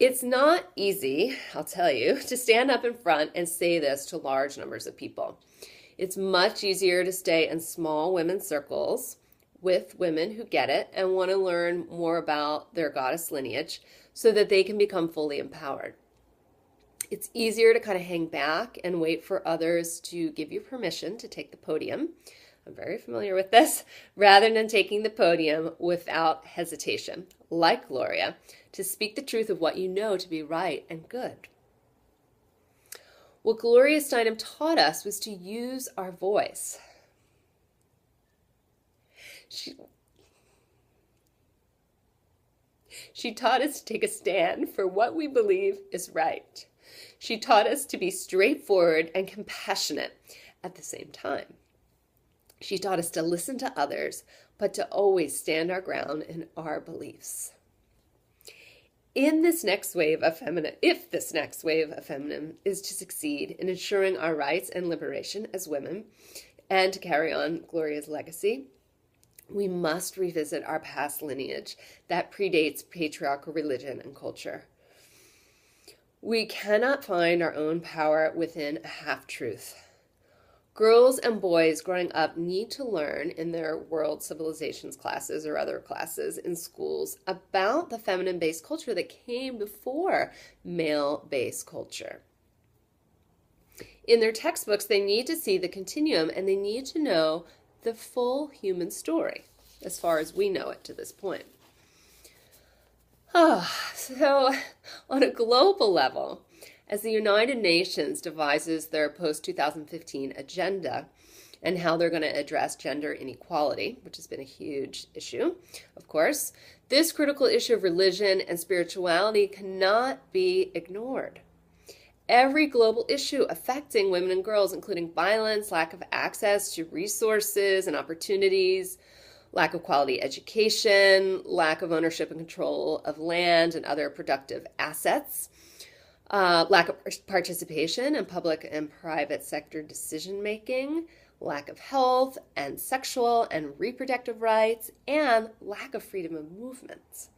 It's not easy, I'll tell you, to stand up in front and say this to large numbers of people. It's much easier to stay in small women's circles with women who get it and want to learn more about their goddess lineage so that they can become fully empowered. It's easier to kind of hang back and wait for others to give you permission to take the podium. I'm very familiar with this, rather than taking the podium without hesitation, like Gloria, to speak the truth of what you know to be right and good. What Gloria Steinem taught us was to use our voice. She taught us to take a stand for what we believe is right. She taught us to be straightforward and compassionate at the same time. She taught us to listen to others, but to always stand our ground in our beliefs. If this next wave of feminism is to succeed in ensuring our rights and liberation as women and to carry on Gloria's legacy, we must revisit our past lineage that predates patriarchal religion and culture. We cannot find our own power within a half-truth. Girls and boys growing up need to learn in their world civilizations classes or other classes in schools about the feminine-based culture that came before male-based culture. In their textbooks, they need to see the continuum and they need to know the full human story, as far as we know it to this point. So on a global level, as the United Nations devises their post-2015 agenda and how they're going to address gender inequality, which has been a huge issue, of course, this critical issue of religion and spirituality cannot be ignored. Every global issue affecting women and girls, including violence, lack of access to resources and opportunities, lack of quality education, lack of ownership and control of land and other productive assets, lack of participation in public and private sector decision-making, lack of health and sexual and reproductive rights, and lack of freedom of movement.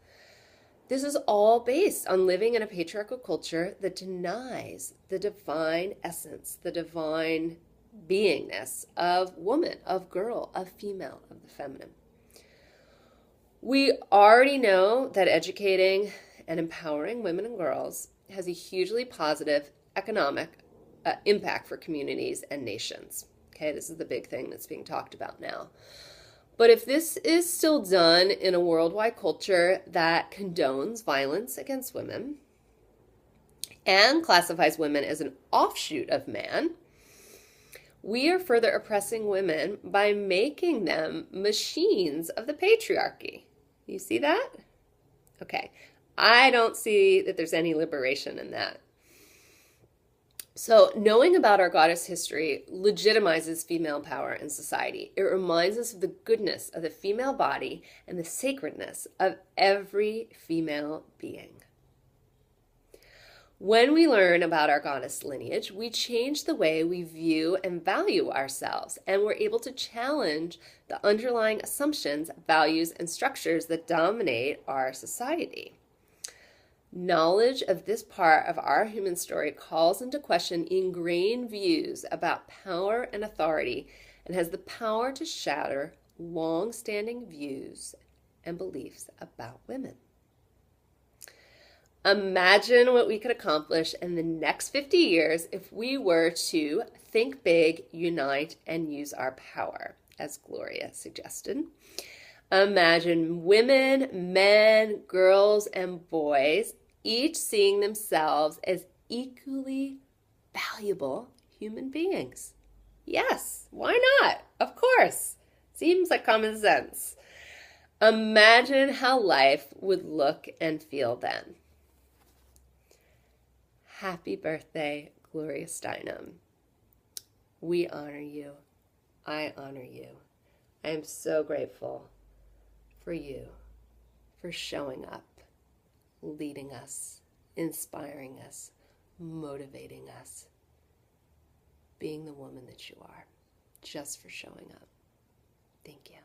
This is all based on living in a patriarchal culture that denies the divine essence, the divine beingness of woman, of girl, of female, of the feminine. We already know that educating and empowering women and girls has a hugely positive economic impact for communities and nations. Okay, this is the big thing that's being talked about now. But if this is still done in a worldwide culture that condones violence against women and classifies women as an offshoot of man, we are further oppressing women by making them machines of the patriarchy. You see that? Okay. I don't see that there's any liberation in that. So knowing about our goddess history legitimizes female power in society. It reminds us of the goodness of the female body and the sacredness of every female being. When we learn about our goddess lineage, we change the way we view and value ourselves, and we're able to challenge the underlying assumptions, values, and structures that dominate our society. Knowledge of this part of our human story calls into question ingrained views about power and authority and has the power to shatter long-standing views and beliefs about women. Imagine what we could accomplish in the next 50 years if we were to think big, unite, and use our power, as Gloria suggested. Imagine women, men, girls, and boys each seeing themselves as equally valuable human beings. Yes, why not? Of course. Seems like common sense. Imagine how life would look and feel then. Happy birthday, Gloria Steinem. We honor you. I honor you. I am so grateful for you, for showing up, leading us, inspiring us, motivating us, being the woman that you are, just for showing up. Thank you.